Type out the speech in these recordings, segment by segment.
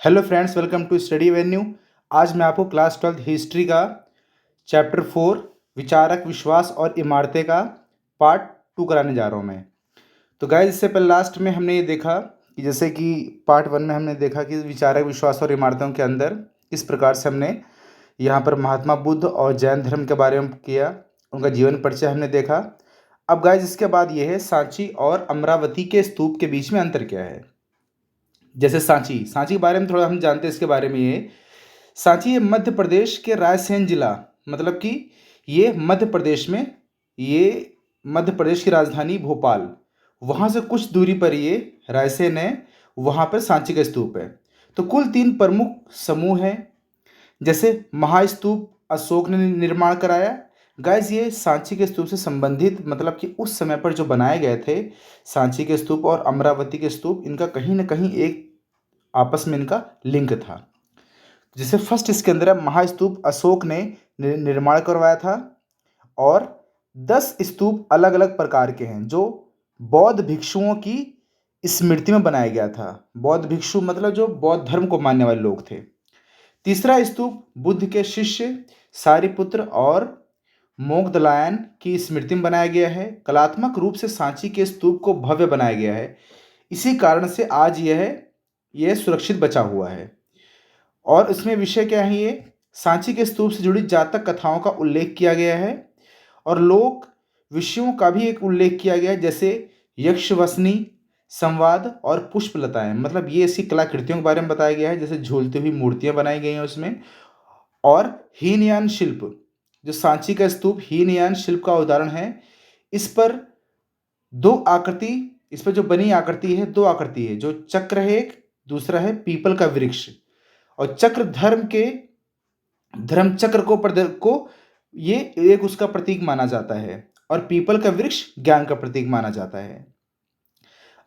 Hello friends, welcome to study venue. आज मैं आपको क्लास 12 हिस्ट्री का चैप्टर 4 विचारक विश्वास और इमारतें का पार्ट 2 कराने जा रहा हूँ मैं। तो गाइस, इससे पहले लास्ट में हमने ये देखा कि जैसे कि पार्ट 1 में हमने देखा कि विचारक विश्वास और इमारतों के अंदर किस प्रकार से हमने यहाँ पर महात्मा बुद्ध और जैन धर्म के बारे में किया, उनका जीवन परिचय हमने देखा। अब गाइस, इसके बाद ये है सांची और अमरावती के स्तूप के बीच में अंतर क्या है। जैसे सांची सांची के बारे में थोड़ा हम जानते हैं, इसके बारे में ये सांची ये मध्य प्रदेश के रायसेन जिला, मतलब कि ये मध्य प्रदेश में, ये मध्य प्रदेश की राजधानी भोपाल, वहाँ से कुछ दूरी पर ये रायसेन है, वहाँ पर सांची का स्तूप है। तो कुल 3 प्रमुख समूह हैं। जैसे महास्तूप अशोक ने निर्माण कराया। गाइस, ये सांची के स्तूप से संबंधित, मतलब कि उस समय पर जो बनाए गए थे सांची के स्तूप और अमरावती के स्तूप, इनका कहीं ना कहीं एक आपस में इनका लिंक था। जैसे फर्स्ट इसके अंदर है महास्तूप अशोक ने निर्माण करवाया था, और 10 स्तूप अलग अलग प्रकार के हैं जो बौद्ध भिक्षुओं की स्मृति में बनाया गया था। बौद्ध भिक्षु मतलब जो बौद्ध धर्म को मानने वाले लोग थे। तीसरा स्तूप बुद्ध के शिष्य सारिपुत्र और मोगदलायन की स्मृति में बनाया गया है। कलात्मक रूप से सांची के स्तूप को भव्य बनाया गया है, इसी कारण से आज यह सुरक्षित बचा हुआ है। और इसमें विषय क्या है, ये सांची के स्तूप से जुड़ी जातक कथाओं का उल्लेख किया गया है, और लोक विषयों का भी एक उल्लेख किया गया है, जैसे यक्षवसनी संवाद और पुष्पलताएं, मतलब ये ऐसी कलाकृतियों के बारे में बताया गया है, जैसे झूलती हुई मूर्तियां बनाई गई हैं उसमें। और हीनयान शिल्प, जो सांची का स्तूप हीनयान शिल्प का उदाहरण है। इस पर दो आकृति, इस पर जो बनी आकृति है, 2 आकृति है, जो चक्र है एक, दूसरा है पीपल का वृक्ष। और चक्र धर्म चक्र को ये एक उसका प्रतीक माना जाता है, और पीपल का वृक्ष ज्ञान का प्रतीक माना जाता है।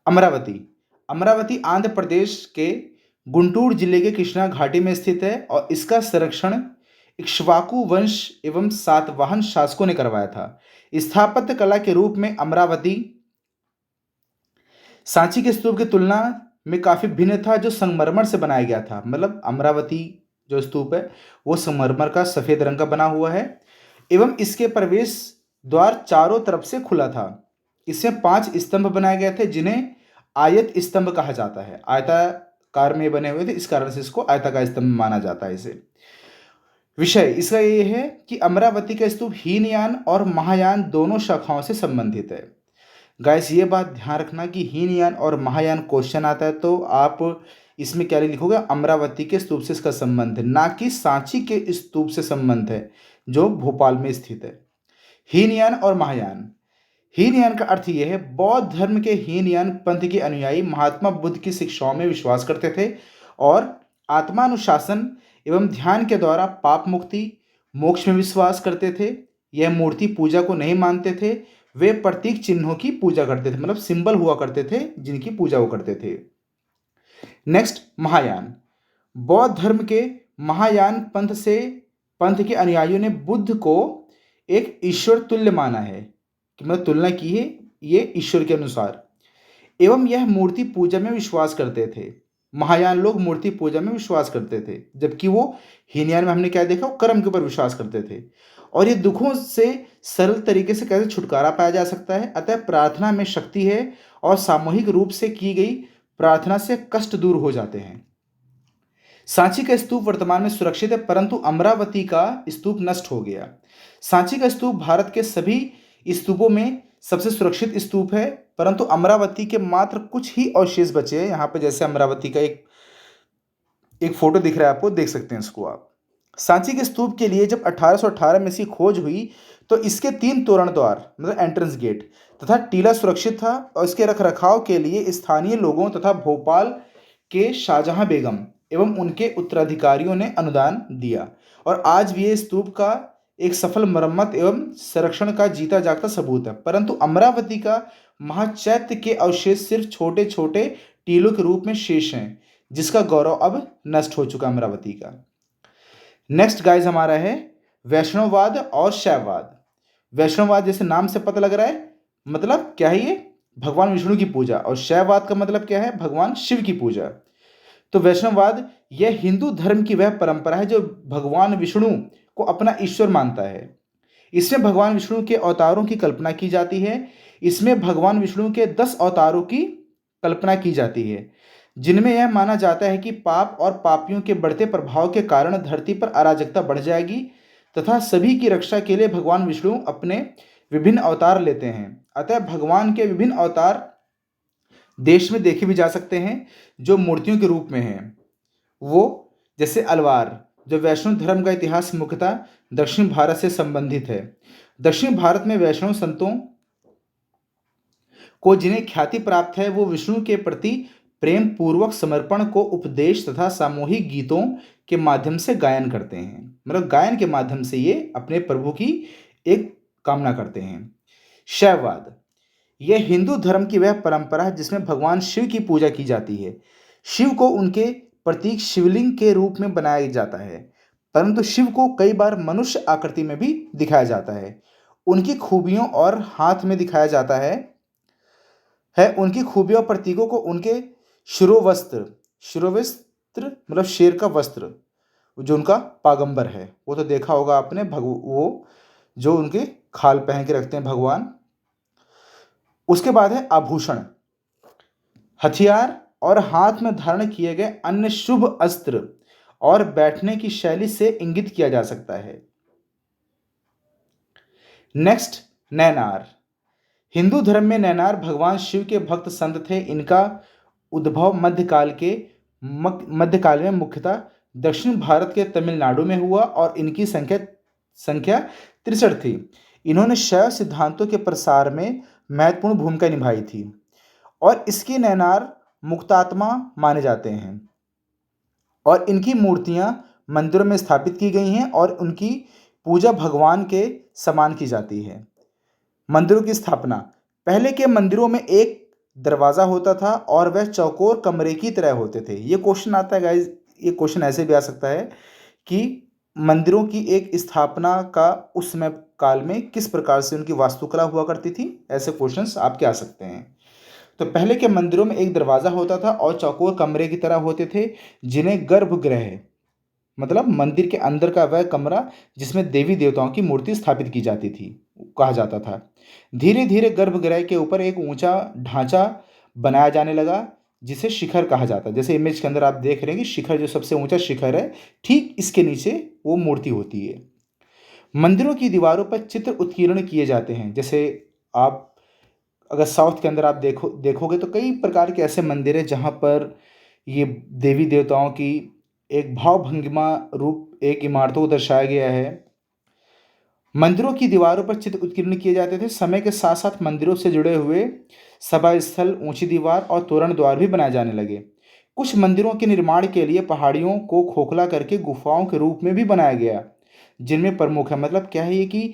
अमरावती अमरावती आंध्र प्रदेश के गुंटूर जिले के कृष्णा घाटी में स्थित है, और इसका संरक्षण इक्ष्वाकु वंश एवं सातवाहन शासकों ने करवाया था। स्थापत्य कला के रूप में अमरावती सांची के स्तूप की तुलना में काफी भिन्न था, जो संगमरमर से बनाया गया था। मतलब अमरावती जो स्तूप है वो संगमरमर का सफेद रंग का बना हुआ है, एवं इसके प्रवेश द्वार चारों तरफ से खुला था। इसमें 5 स्तंभ बनाए गए थे, जिन्हें आयत स्तंभ कहा जाता है। आयताकार में बने हुए थे, इस कारण से इसको आयताकार स्तंभ माना जाता है। इसे विषय इसका ये है कि अमरावती का स्तूप हीनयान और महायान दोनों शाखाओं से संबंधित है। गाइस, ये बात ध्यान रखना कि हीनयान और महायान क्वेश्चन आता है तो आप इसमें क्या लिखोगे, अमरावती के स्तूप से इसका संबंध है, ना कि सांची के स्तूप से संबंध है जो भोपाल में स्थित है। हीनयान और महायान। हीनयान का अर्थ यह है, बौद्ध धर्म के हीनयान पंथ के अनुयायी महात्मा बुद्ध की शिक्षाओं में विश्वास करते थे, और आत्मानुशासन एवं ध्यान के द्वारा पाप मुक्ति मोक्ष में विश्वास करते थे। यह मूर्ति पूजा को नहीं मानते थे, वे प्रतीक चिन्हों की पूजा करते थे, मतलब सिंबल हुआ करते थे जिनकी पूजा वो करते थे। नेक्स्ट, महायान। बौद्ध धर्म के महायान पंथ के अनुयायियों ने बुद्ध को एक ईश्वर तुल्य माना है, कि मतलब तुलना की है ये ईश्वर के अनुसार, एवं यह मूर्ति पूजा में विश्वास करते थे। महायान लोग मूर्ति पूजा में विश्वास करते थे, जबकि वो हीनयान में हमने क्या देखा, वो कर्म के ऊपर विश्वास करते थे। और ये दुखों से सरल तरीके से कैसे छुटकारा पाया जा सकता है, अतः प्रार्थना में शक्ति है, और सामूहिक रूप से की गई प्रार्थना से कष्ट दूर हो जाते हैं। सांची का स्तूप वर्तमान में सुरक्षित है, परंतु अमरावती का स्तूप नष्ट हो गया। सांची का स्तूप भारत के सभी स्तूपों में सबसे सुरक्षित स्तूप है, परंतु अमरावती के मात्र कुछ ही अवशेष बचे हैं। यहाँ पे जैसे अमरावती का एक फोटो दिख रहा है, आपको देख सकते हैं इसको आप। सांची के स्तूप के लिए जब 1818 में इसकी खोज हुई तो इसके 3 तोरण द्वार, मतलब एंट्रेंस गेट तथा टीला सुरक्षित था, और इसके रखरखाव के लिए स्थानीय लोगों तथा भोपाल के शाहजहां बेगम एवं उनके उत्तराधिकारियों ने अनुदान दिया, और आज भी ये स्तूप का एक सफल मरम्मत एवं संरक्षण का जीता जागता सबूत है। परंतु अमरावती का महाचैत्य के अवशेष सिर्फ छोटे छोटे टीलों के रूप में शेष हैं, जिसका गौरव अब नष्ट हो चुका अमरावती का। नेक्स्ट गाइस हमारा है वैष्णववाद और शैववाद। वैष्णववाद जैसे नाम से पता लग रहा है, मतलब क्या है, ये भगवान विष्णु की पूजा, और शैववाद का मतलब क्या है, भगवान शिव की पूजा। तो वैष्णववाद यह हिंदू धर्म की वह परंपरा है जो भगवान विष्णु को अपना ईश्वर मानता है। इसमें भगवान विष्णु के अवतारों की कल्पना की जाती है। इसमें भगवान विष्णु के 10 अवतारों की कल्पना की जाती है, जिनमें यह माना जाता है कि पाप और पापियों के बढ़ते प्रभाव के कारण धरती पर अराजकता बढ़ जाएगी तथा सभी की रक्षा के लिए भगवान विष्णु अपने विभिन्न अवतार लेते हैं। अतः भगवान के विभिन्न अवतार देश में देखे भी जा सकते हैं जो मूर्तियों के रूप में हैं। वो जैसे अलवार, जो वैष्णव धर्म का इतिहास मुख्यतः दक्षिण भारत से संबंधित है। दक्षिण भारत में वैष्णव संतों को जिन्हें ख्याति प्राप्त है वो विष्णु के प्रति प्रेम पूर्वक समर्पण को उपदेश तथा सामूहिक गीतों के माध्यम से गायन करते हैं। मतलब गायन के माध्यम से ये अपने प्रभु की एक कामना करते हैं। शैववाद यह हिंदू धर्म की वह परंपरा है जिसमें भगवान शिव की पूजा की जाती है। शिव को उनके प्रतीक शिवलिंग के रूप में बनाया जाता है, परंतु शिव को कई बार मनुष्य आकृति में भी दिखाया जाता है। उनकी खूबियों और हाथ में दिखाया जाता है उनकी खूबियों और प्रतीकों को उनके शिरोवस्त्र मतलब शेर का वस्त्र, जो उनका पागंबर है, वो तो देखा होगा आपने, वो जो उनके खाल पहन के रखते हैं भगवान। उसके बाद है आभूषण, हथियार और हाथ में धारण किए गए अन्य शुभ अस्त्र और बैठने की शैली से इंगित किया जा सकता है। नेक्स्ट, नैनार। हिंदू धर्म में नैनार भगवान शिव के भक्त संत थे। इनका उद्भव मध्यकाल में मुख्यतः दक्षिण भारत के तमिलनाडु में हुआ और इनकी संख्या 63 थी। इन्होंने शैव सिद्धांतों के प्रसार में महत्वपूर्ण भूमिका निभाई थी और इसके नैनार मुक्तात्मा माने जाते हैं और इनकी मूर्तियां मंदिरों में स्थापित की गई हैं और उनकी पूजा भगवान के समान की जाती है। मंदिरों की स्थापना, पहले के मंदिरों में एक दरवाज़ा होता था और वह चौकोर कमरे की तरह होते थे। ये क्वेश्चन आता है गाइज, ये क्वेश्चन ऐसे भी आ सकता है कि मंदिरों की एक स्थापना का उस समय काल में किस प्रकार से उनकी वास्तुकला हुआ करती थी, ऐसे क्वेश्चंस आपके आ सकते हैं। तो पहले के मंदिरों में एक दरवाज़ा होता था और चौकोर कमरे की तरह होते थे, जिन्हें गर्भगृह मतलब मंदिर के अंदर का वह कमरा जिसमें देवी देवताओं की मूर्ति स्थापित की जाती थी कहा जाता था। धीरे धीरे गर्भगृह के ऊपर एक ऊंचा ढांचा बनाया जाने लगा जिसे शिखर कहा जाता है। जैसे इमेज के अंदर आप देख रहे हैं कि शिखर, जो सबसे ऊंचा शिखर है, ठीक इसके नीचे वो मूर्ति होती है। मंदिरों की दीवारों पर चित्र उत्कीर्ण किए जाते हैं। जैसे आप अगर साउथ के अंदर आप देखोगे तो कई प्रकार के ऐसे मंदिर हैं जहाँ पर ये देवी देवताओं की एक भावभंगिमा रूप एक इमारतों को दर्शाया गया है। मंदिरों की दीवारों पर चित्र उत्कीर्ण किए जाते थे। समय के साथ साथ मंदिरों से जुड़े हुए सभा स्थल, ऊंची दीवार और तोरण द्वार भी बनाए जाने लगे। कुछ मंदिरों के निर्माण के लिए पहाड़ियों को खोखला करके गुफाओं के रूप में भी बनाया गया, जिनमें प्रमुख है, मतलब क्या है ये कि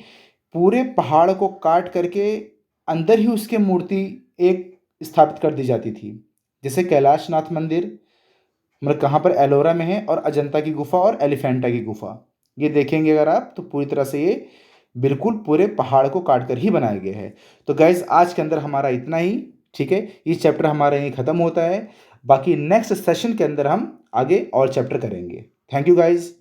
पूरे पहाड़ को काट करके अंदर ही उसके मूर्ति एक स्थापित कर दी जाती थी। जैसे कैलाशनाथ मंदिर, मतलब कहाँ पर, एलोरा में है, और अजंता की गुफा और एलिफेंटा की गुफा, ये देखेंगे अगर आप तो पूरी तरह से ये बिल्कुल पूरे पहाड़ को काट कर ही बनाया गया है। तो गाइज आज के अंदर हमारा इतना ही, ठीक है, ये चैप्टर हमारा यहीं ख़त्म होता है। बाकी नेक्स्ट सेशन के अंदर हम आगे और चैप्टर करेंगे। Thank you guys.